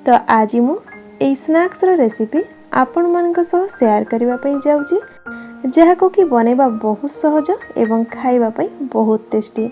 तो आज मु एई स्नैक्स रो रेसिपी आपण मानक सह शेयर करबा पई जाउची, जहा को कि बनेबा बहुत सहज एवं खाइबा पई बहुत टेस्टी।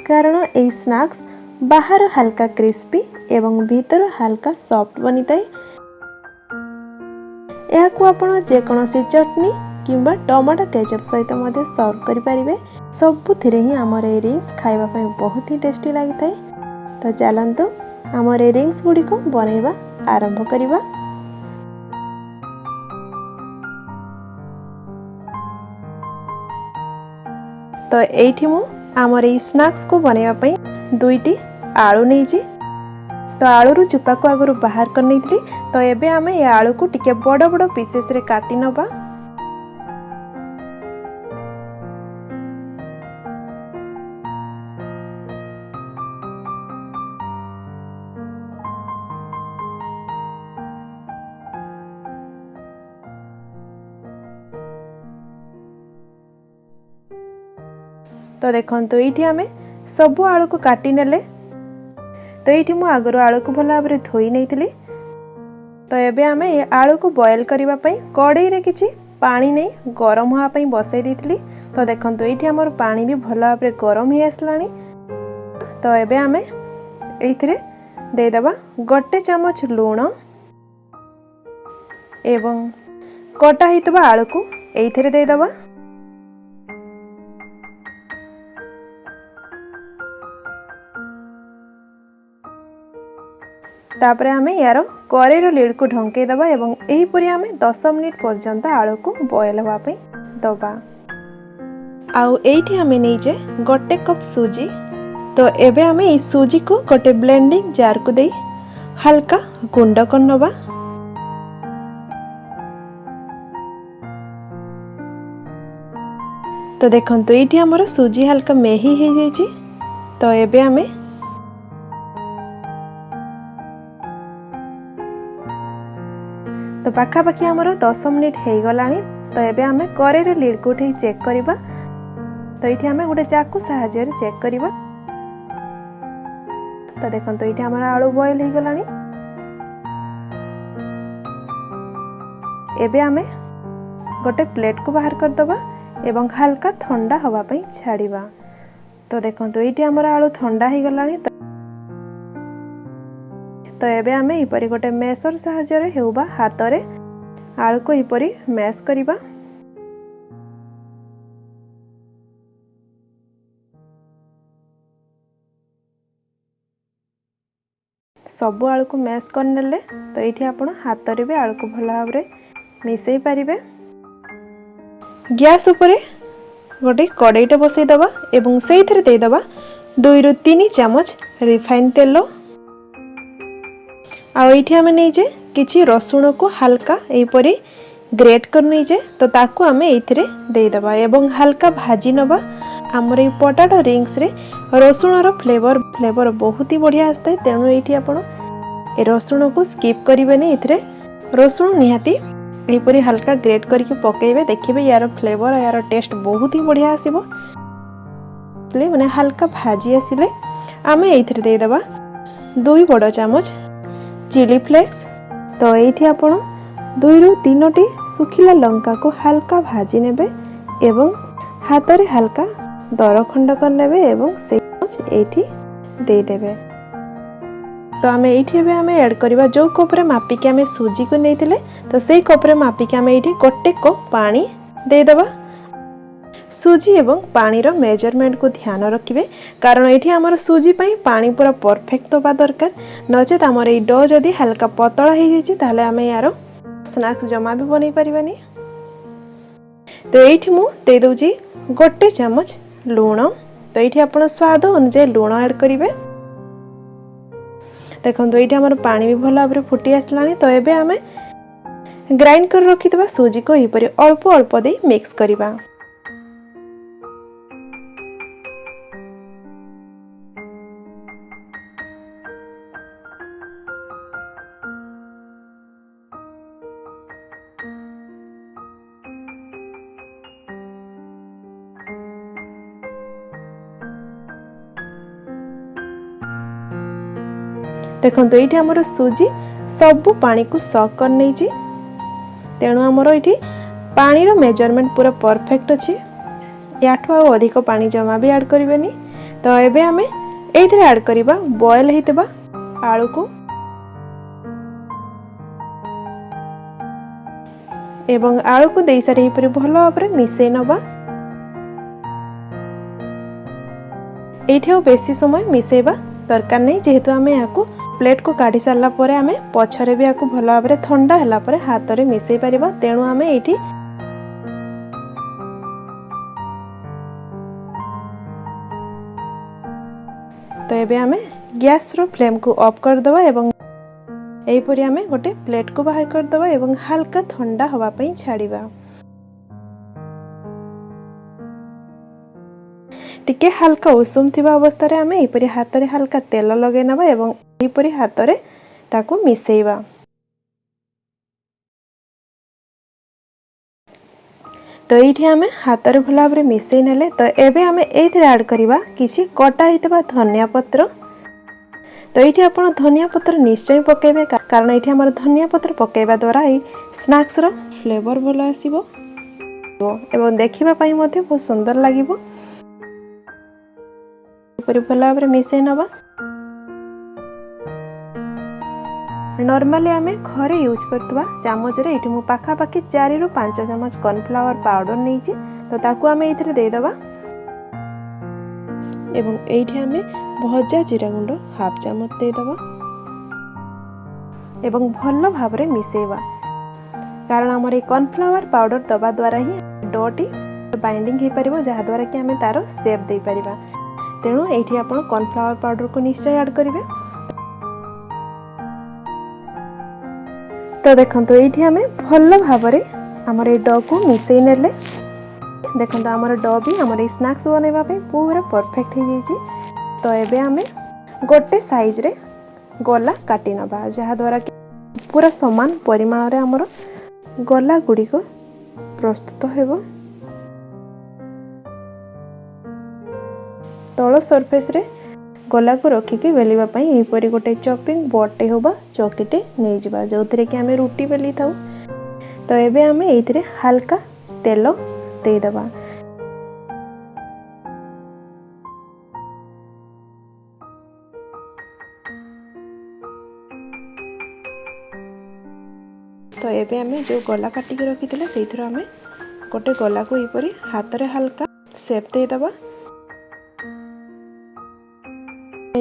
कारण एई स्नैक्स बाहर हल्का क्रिस्पी एवं भीतर हल्का सॉफ्ट बनिताए। याकू आपण जेकोसी चटनी किंबा टमाटो केचप सहित मध्य सर्व करि परिबे। सबुथिरे ही हमर ए रिंग्स खाइबा पई बहुत ही टेस्टी लागिताए। तो चलंतु हमर ए रिंग्स गुडी को बनेबा आरंभ करिबा। तो एठी मु हमर ए स्नैक्स को बनेबा पई दुईटी आलू नेजी। तो आलू रु चुपा को आगरु बाहर कर नेथली। तो एबे हमें ए आलू को टिके बड़ बड़ पीसेस रे काटी नबा। तो देखंतु एठी हमें सब आलू को काटी नेले। तो एठी मु आगरु आलू को भला भाबरे धोई नेथिली। तो एबे हमें ए आलू को बॉयल करिबा पई कढ़ाई रे किछि पानी नै गरम होआ पई बसै देथिली। तो देखंतु एठी हमर पानी भी भला भाबरे गरम ही आसलानी। तो एबे हमें एथिरे दे दबा गोटे चम्मच लूण एवं कटा हितबा आलू को एथिरे दे दबा। तापरे हमें यार करेर लीड को ढंके दबा एवं एही परी हमें 10 मिनिट पर्यंत आलू को बॉयल होआ पई दबा। आउ एठी हमें नैजे गोटे कप सूजी। तो एबे हमें ई सूजी को गोटे ब्लेंडिंग जार को दे हल्का गुंड कर नबा। तो देखंतु एठी हमर सूजी हल्का मेही हे जाईची। तो एबे हमें तो पाखापाखि आमर 10 मिनिट हो गलानी। तो एबे हमें करेर लीड को उठे चेक करिबा। तो ये हमें गोटे चाकू साहाय्य चेक करिबा। तो देखंतु ये हमर आलू बॉयल हो गलानी। एबे हमें गोटे प्लेट को बाहर कर दबा एवं हल्का ठंडा हवा पई छाड़ीबा। तो देखंतु ये हमर आलू ठंडा हो गलानी। तो एबे हमें इपरी गोटे मेसर साहाय्य रे हेउबा हाथ रे आलू को इपरी मैश करिबा। सब आलू को मैश कर नेले। तो ये आपण हाथ रे भी आलू को भला भाबरे मिसई पारिबे। गैस उपरे गोटे कड़ाईटे बसई दबा एवं सेइथरे दे दबा 2 रु 3 चम्मच रिफाइन तेल। आ एठी हमें नैजे किछि रसुण को हल्का एपरी ग्रेट कर नैजे। तो ताकू हमें एथिरे दे दबा एवं हल्का भाजी नबा। हमर ए पोटैटो रिंग्स रे रसुण रो फ्लेवर बहुत ही बढ़िया आस्ते। तेणु एठी आपण ए रसुण को स्किप करिवे नै। एथिरे रसुण निहाती एपरी हल्का ग्रेट करके पकेइबे। देखिबे यार फ्लेवर यार टेस्ट बहुत ही बढ़िया आसीबो। माने हल्का भाजी आसिले आमे एथिरे दे दबा 2 बड़ चम्मच चिली फ्लेक्स। तो ये आपण 2 रु 3 सुखिला लंका को हल्का भाजी नेबे एवं हाथ रे हल्का दरखंड कर नेबे एवं से एठी दे देबे। तो आमे एठी एबे आमे ऐड करबा जो कप रे मापी के आमे सूजी को नेथिले। तो सेई कप रे मापी के आमे एठी गोटे कप पानी दे दबा। सूजी एवं पानी रो मेजरमेंट को ध्यान रखिबे। कारण एठी हमर सूजी पई पानी पूरा परफेक्ट होबा दरकार। नचेत हमर ए डो जदी हल्का पतला हे जेछि ताले आमे यारो स्नैक्स जमा भी बनै परिबानी। तो एठी मु दे दोजी गोटे चम्मच लूण। तो एठी आपण स्वाद अनुसार लूण ऐड करिवे। देखंतु एठी हमर पानी भी भला भाबरे फुटी आसलानी। तो एबे हमें ग्राइंड कर रखितबा सूजी को इपरि अल्प अल्प दे मिक्स करिबा। देखो ये आमर सूजी सबु पानी को सक कर नहीं जी। तेणु आमर ये पानी मेजरमेंट पूरा परफेक्ट अच्छी। याठू अधिक पानी जमा भी ऐड करें। तो एबे आमे एइथिरे ऐड करिबा बॉयल हेतबा आलू को एवं आलू को दे सारी पर भल भाव मिसई नबा। एठी बेसी समय मिसेबा दरकार नहीं, जेहेतु आमे याकू प्लेट को काढ़ी सारला परे आमे पछरे भी याकू भल भाव ठंडा हला परे हाथ रे मिसई परिबा। तेणु आमे एठी तो एबे आमे गैस रो फ्लेम को ऑफ कर दवा एवं एपरी आमे गोटे प्लेट को बाहर कर दवा एवं हल्का ठंडा हवा पई छाड़ीबा। टिके हल्का उषुम थिबा अवस्था रे आमे एपरी हाथ रे हल्का तेल लगे नबा एवं एपरी हाथ रे ताको मिसेइबा। तो ये आमे हाथ रे भल भाव मिसई नेले। तो एबे आमे एइथिरे ऐड करिबा किछि कटा हितबा धनिया पत्र। तो ये आप धनिया पत्र निश्चय पकेबे, कारण ये आम धनिया पत्र पकेबा द्वारा ये स्नैक्स रो फ्लेवर भल आसीबो एवं देखिबा पई मध्ये बहुत सुंदर लागिबो। भल भाव मिसई नबा। नॉर्मली आमे घरे यूज करतबा चामच रे एठी मु पाखा पाखी 4 रु 5 चमच कॉर्नफ्लावर पाउडर नैची। तो ताकू आमे एथिरे दे दबा एवं एठी आमे भजा जीरा गुंड हाफ चामच दे दबा एवं भल भाव मिसेबा, कारण आमर कॉर्नफ्लावर पाउडर दबा द्वारा ही डोटी बाइंडिंग हो पारिबो, जहा द्वारा कि आमे तारो शेप दे परिबा। तेणु एठी आपण कॉर्नफ्लावर पाउडर को निश्चय ऐड करिवे। तो देखंतु एठी आमे भल भाव आमर ए डो को मिसई नेले। देखंतु आमर डो भी आमर स्नैक्स बनैबा पे पूरा परफेक्ट हो जाइछि। तो एबे आमे गोटे साइज रे गोला काटी नबा, जहा द्वारा कि पूरा समान परिमाण रे आमर गोला गुडी को प्रस्तुत हेबो। तळ सरफेस रे गोला को रखिकी बेलिबा पई एपरी गोटे चॉपिंग बोर्डटे होबा चौकीटे नै जिबा, जोथिरे कि आमे रोटी बेली थाउ। तो एबे आमे एथिरे हल्का तेल दे दबा। तो एबे आमे जो गोला काटी के रखी थिले सेइथरो आमे गोटे गोला को एपरी हाथ रे हल्का शेप दे दबा।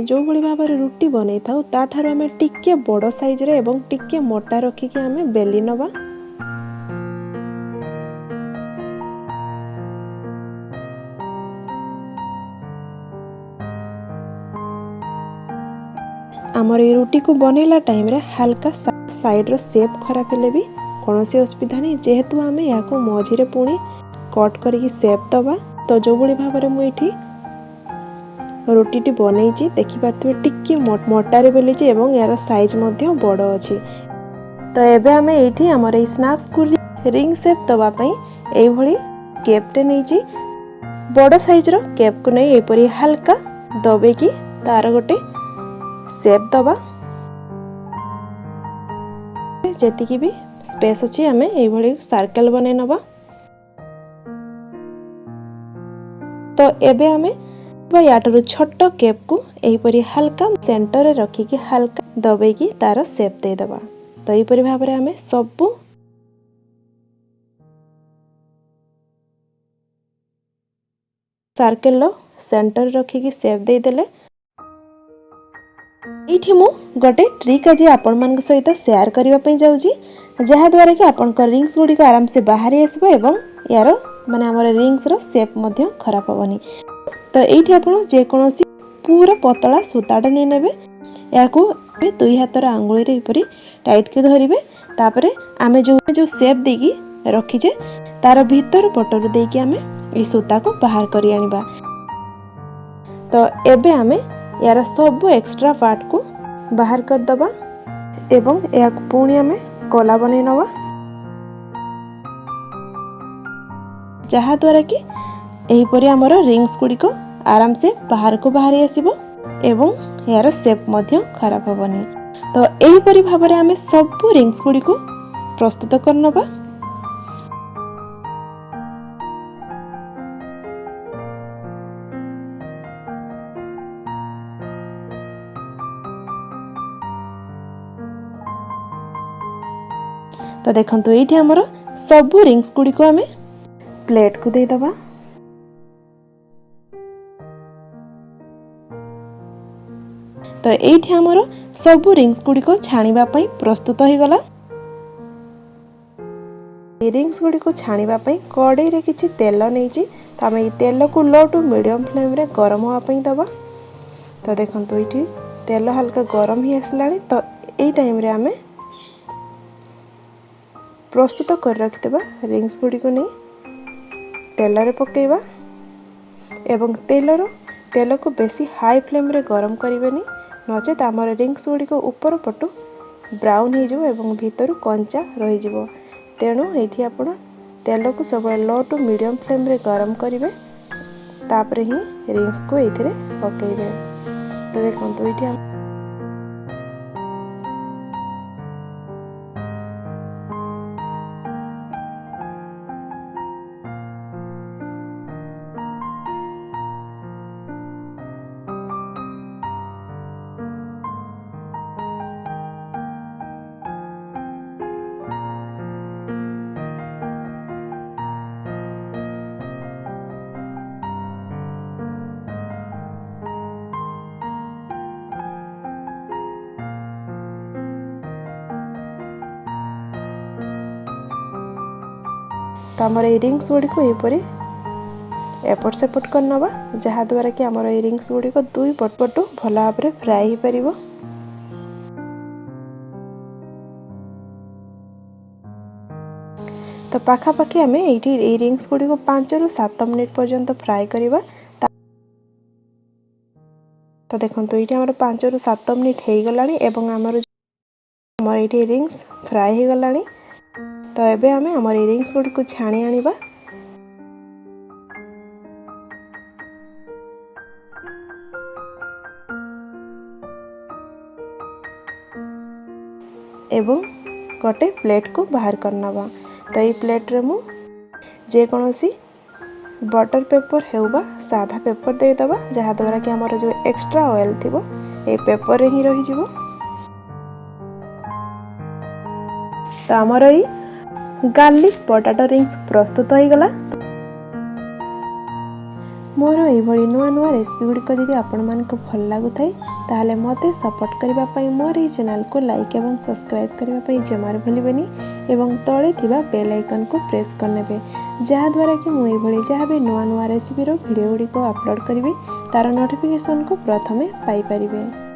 जो भली भाव रुटी बनै थाउ ताठार आमे टिके बड़ साइज रे एवं टिके मोटा रखी के आमे बेली नबा। आमर ये रुटी को बनैला टाइम रे हल्का साइड रो शेप खराब हेले भी कोनोसी असुविधा नहीं, जेहेतु आमे याको मझिरे पुणी कट करके शेप दबा। तो जो भली भाव रे मु एठी रोटी बनई देखि पार्थे टिके मोटारे बेली एवं यार साइज मध्य बड़ अच्छी। तो एबे आमे एठी हमर ए स्नैक्स को रिंग शेप दबा पई एई भली केपटे नहीं बड़ साइज रो केप को नहीं एपरी हल्का दबे की तार गोटे शेप दबा। जेतिकी भी स्पेस अच्छी आमे एई भली सर्कल बने नबा। तो एबे आमे याटर छोट केप को एपरी हल्का सेंटर रे रखी कि हल्का दबे की तार शेप दे दबा। तो एपरी भाव रे आमे सबु सर्कल लो सेंटर रखी कि शेप दे देले। एठी मु गोटे ट्रिक आज आपण मान सहित शेयर करबा पई जाउजी, जहा द्वारा कि आपण को रिंग्स गुडी को आराम से बाहर आसबो एवं यार माने हमर रिंग्स रो शेप मध्य खराब होबनी। तो ये आपड़ जेकोसी पूरा पतला सूताटा नहीं नेबे, याकू दुई हाथर आंगुली रे एपरी टाइट के धरिबे। तापरे आमे जो शेप देकी रखीजे तार भीतर पटर देकी आमे ए सूता को बाहर करी आनिबा। तो एबे आमे यार सब एक्स्ट्रा पार्ट को बाहर कर दबा एवं याकू पुणी आमे गला बनै नबा, जहा द्वारा कि एहीपरि आमर रिंग्स गुडी को आराम से बाहर को बाहरी आसीबो एवं यार शेप मध्य खराब होबनी। तो एहीपरि भाबरे आमे सब रिंग्स गुडी को प्रस्तुत करनबा। तो देखंतु एठी हमर सब रिंग्स गुडी को आमे प्लेट को दे दबा। तो एठी हमर सब रिंग्स गुडी को छाणीबा पई प्रस्तुत हो गला। रिंग्स गुडी को छाणीबा पई कड़ाई रे किछि तेल नैछि। तो आमे ई तेल को लो टू मीडियम फ्लेम रे गरम होआ पई दबा। तो देखंतु एठी तेल हल्का गरम ही आसलानी। तो एई टाइम रे आमे प्रस्तुत कर रखितबा रिंग्स गुडी को नै तेल रे पकेइबा एवं तेल को बेसी हाई फ्लेम रे गरम करिवेनी, नचेत आमर रिंग्स गुडी को ऊपर पटु ब्राउन हो जिवो एवं भीतर कंचा रहि जिवो। तेणु एठी आपण तेल को सब लो टू मीडियम फ्लेम रे गरम करिवे, तापरे ही रिंग्स को एथिरे पकेइबे। तो देखंतु एठी तो आमर ए रिंग्स गुडी को एपरि एपट सेपट कर नबा, जहा द्वारा कि आमर ए रिंग्स गुडी को दुई पटपटु भला भाबरे फ्राई ही परिबो। तो पाखा पाखी आमे एठी ए रिंग्स गुडी को 5 रु 7 मिनिट पर्यंत फ्राई करिबा। तो देखंतु एठी हमर 5 रु 7 मिनिट हे गलानी एवं हमर एठी रिंग्स फ्राई हे गलानी। तो एबे आमे हमर रिंग्स गुडी को छाणी आनिबा। एवं गोटे प्लेट को बाहर करनबा। तो ये प्लेट रे मु जे कोनोसी बटर पेपर हेउबा साधा पेपर दे दबा, जहा द्वारा कि हमर जो एक्स्ट्रा ऑयल थिबो ए पेपर रे ही रहि जिवो। तो हमर ई गार्लिक पोटैटो रिंग्स प्रस्तुत हो गला। मोर एभली नुआ नुआ रेसिपी गुड़िक जदि आपण मानक भल लागु थाए ताहले मते सपोर्ट करबा पई मोर ई चैनल को लाइक एवं सब्सक्राइब करबा पई जमार भूलिबेनी एवं तळे थिबा बेल आइकन को प्रेस करनेबे, जहा द्वारा कि मु एभली जहा भी नुआ नुआ रेसिपी रो वीडियो गुड़िक अपलोड करबी तार नोटिफिकेशन को प्रथमे पाई परिबे।